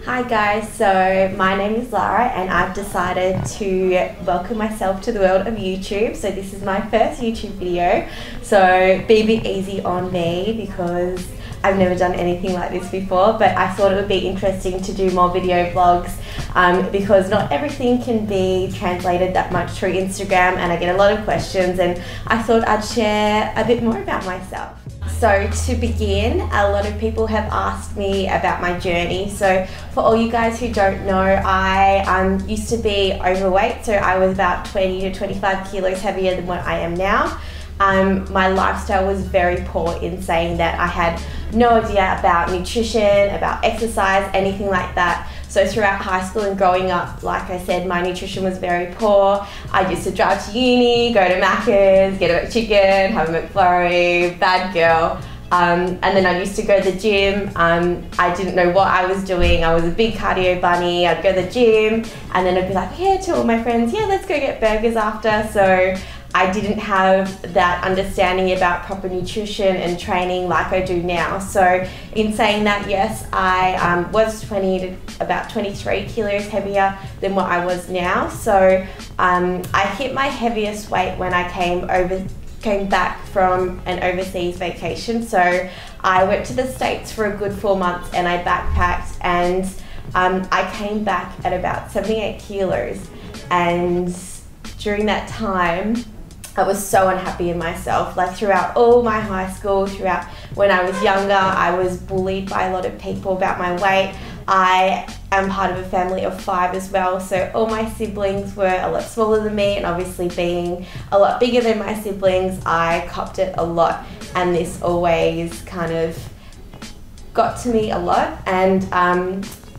Hi guys, so my name is Lara and I've decided to welcome myself to the world of YouTube. So this is my first YouTube video, so be a bit easy on me because I've never done anything like this before, but I thought it would be interesting to do more video vlogs because not everything can be translated that much through Instagram, and I get a lot of questions and I thought I'd share a bit more about myself. So to begin, a lot of people have asked me about my journey. So for all you guys who don't know, I used to be overweight, so I was about 20 to 25 kilos heavier than what I am now. My lifestyle was very poor, in saying that I had no idea about nutrition, about exercise, anything like that. So throughout high school and growing up, like I said, my nutrition was very poor. I used to drive to uni, go to Macca's, get a McChicken, have a McFlurry, bad girl. And then I used to go to the gym. I didn't know what I was doing. I was a big cardio bunny. I'd go to the gym and then I'd be like, yeah, to all my friends, yeah, let's go get burgers after. So I didn't have that understanding about proper nutrition and training like I do now. So in saying that, yes, I was 20 to about 23 kilos heavier than what I was now. So I hit my heaviest weight when I came back from an overseas vacation. So I went to the States for a good 4 months and I backpacked, and I came back at about 78 kilos. And during that time, I was so unhappy in myself. Like throughout all my high school, throughout when I was younger, I was bullied by a lot of people about my weight. I am part of a family of 5 as well, so all my siblings were a lot smaller than me, and obviously being a lot bigger than my siblings, I copped it a lot, and this always kind of got to me a lot, and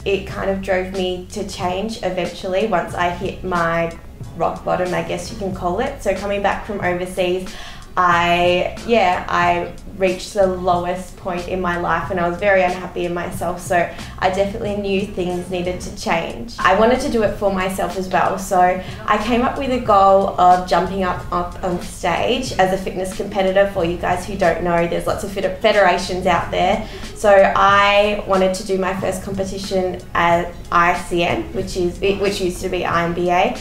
it kind of drove me to change eventually once I hit my rock bottom, I guess you can call it. So coming back from overseas, I reached the lowest point in my life and I was very unhappy in myself, so I definitely knew things needed to change. I wanted to do it for myself as well, so I came up with a goal of jumping up on stage as a fitness competitor. For you guys who don't know, there's lots of federations out there. So I wanted to do my first competition at ICN, which used to be IMBA.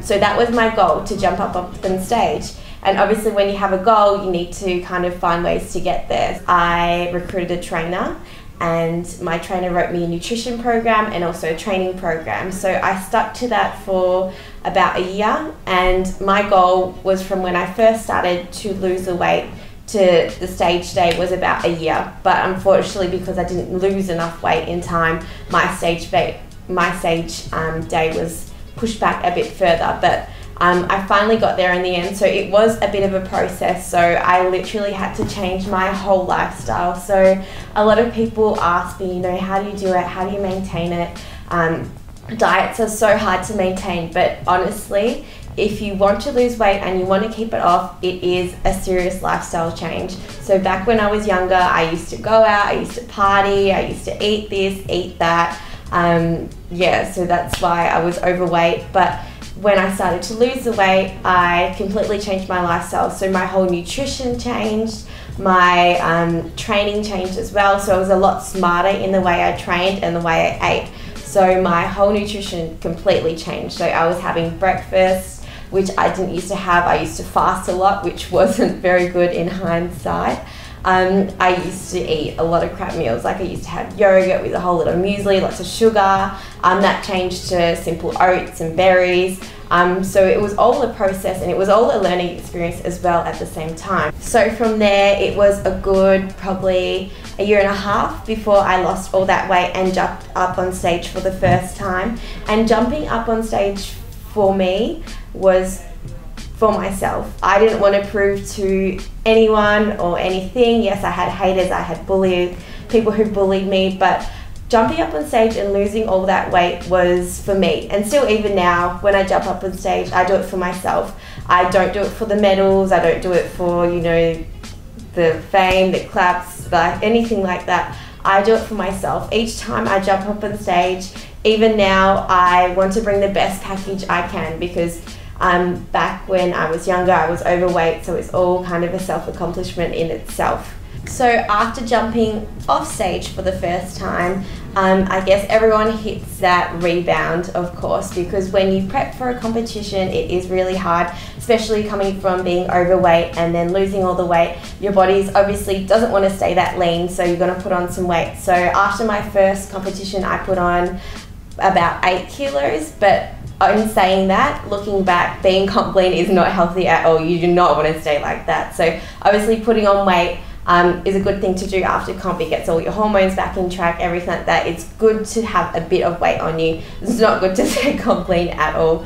So that was my goal, to jump up on stage. And obviously when you have a goal, you need to kind of find ways to get there. I recruited a trainer, and my trainer wrote me a nutrition program and also a training program. So I stuck to that for about a year, and my goal was from when I first started to lose the weight to the stage day was about a year. But unfortunately, because I didn't lose enough weight in time, my stage day was pushed back a bit further, but I finally got there in the end. So it was a bit of a process, so I literally had to change my whole lifestyle. So a lot of people ask me, you know, how do you do it, how do you maintain it? Diets are so hard to maintain, but honestly, if you want to lose weight and you want to keep it off, it is a serious lifestyle change. So back when I was younger, I used to go out, I used to party, I used to eat this, eat that. So that's why I was overweight. But when I started to lose the weight, I completely changed my lifestyle. So my whole nutrition changed, my training changed as well. So I was a lot smarter in the way I trained and the way I ate. So my whole nutrition completely changed. So I was having breakfast, which I didn't used to have. I used to fast a lot, which wasn't very good in hindsight. I used to eat a lot of crap meals. Like I used to have yogurt with a whole lot of muesli, lots of sugar. That changed to simple oats and berries. So it was all a process, and it was all a learning experience as well at the same time. So from there, it was a good probably a year and a half before I lost all that weight and jumped up on stage for the first time. And jumping up on stage for me was for myself. I didn't want to prove to anyone or anything. Yes, I had haters, I had people who bullied me, but jumping up on stage and losing all that weight was for me. And still even now, when I jump up on stage, I do it for myself. I don't do it for the medals, I don't do it for, you know, the fame, the claps, like anything like that. I do it for myself. Each time I jump up on stage, even now, I want to bring the best package I can, because back when I was younger, I was overweight, so it's all kind of a self-accomplishment in itself. So after jumping off stage for the first time, I guess everyone hits that rebound, of course, because when you prep for a competition, it is really hard, especially coming from being overweight and then losing all the weight. Your body obviously doesn't want to stay that lean, so you're going to put on some weight. So after my first competition, I put on about 8 kilos, but in saying that, looking back, being comp lean is not healthy at all. You do not want to stay like that. So obviously putting on weight is a good thing to do after comp. It gets all your hormones back in track, everything like that. It's good to have a bit of weight on you. It's not good to stay comp lean at all.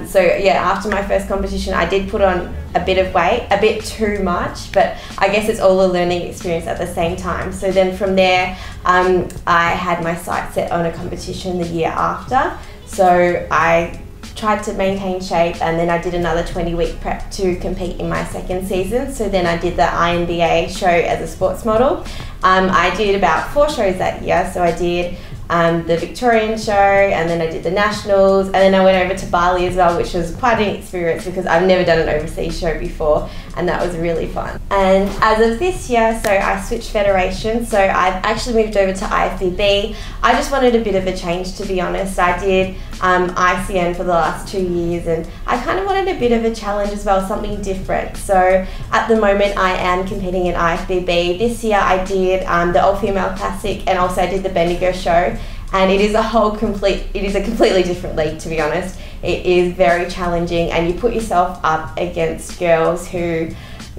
So yeah, after my first competition, I did put on a bit of weight, a bit too much, but I guess it's all a learning experience at the same time. So then from there, I had my sights set on a competition the year after. So I tried to maintain shape, and then I did another 20-week prep to compete in my second season. So then I did the INBA show as a sports model. I did about 4 shows that year. So I did the Victorian show, and then I did the Nationals, and then I went over to Bali as well, which was quite an experience because I've never done an overseas show before, and that was really fun. And as of this year, so I switched federation, so I've actually moved over to IFBB. I just wanted a bit of a change, to be honest. I did ICN for the last 2 years, and I kind of wanted a bit of a challenge as well, something different. So at the moment I am competing in IFBB. This year I did the all-female classic, and also I did the Bendigo show. And it is a completely different league, to be honest. It is very challenging, and you put yourself up against girls who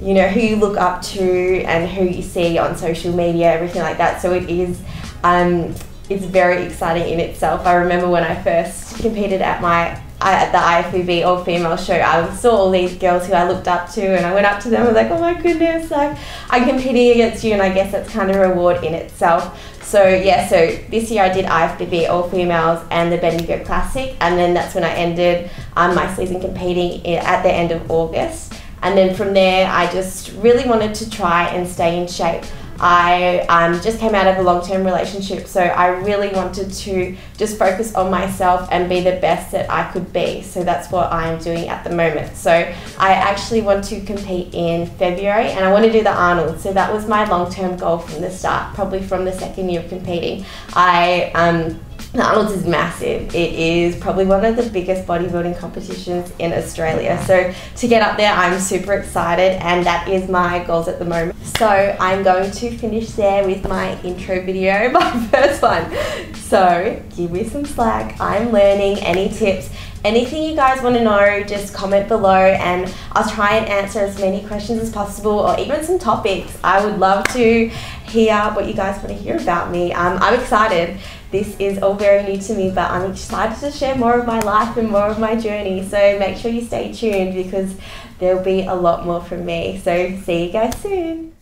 you look up to and who you see on social media, everything like that. So it is, it's very exciting in itself. I remember when I first competed at the IFBB all-female show, I saw all these girls who I looked up to, and I went up to them and was like, oh my goodness, like, I'm competing against you, and I guess that's kind of a reward in itself. So yeah, so this year I did IFBB all-females and the Bendigo Classic, and then that's when I ended my season competing at the end of August. And then from there, I just really wanted to try and stay in shape. I just came out of a long-term relationship, so I really wanted to just focus on myself and be the best that I could be. So that's what I'm doing at the moment. So I actually want to compete in February, and I want to do the Arnold. So that was my long-term goal from the start, probably from the second year of competing. The Arnold's is massive. It is probably one of the biggest bodybuilding competitions in Australia. So to get up there, I'm super excited, and that is my goals at the moment. So I'm going to finish there with my intro video, my first one. So give me some slack. I'm learning. Any tips, anything you guys want to know, just comment below, and I'll try and answer as many questions as possible, or even some topics. I would love to hear what you guys want to hear about me. I'm excited. This is all very new to me, but I'm excited to share more of my life and more of my journey. So make sure you stay tuned, because there'll be a lot more from me. So see you guys soon.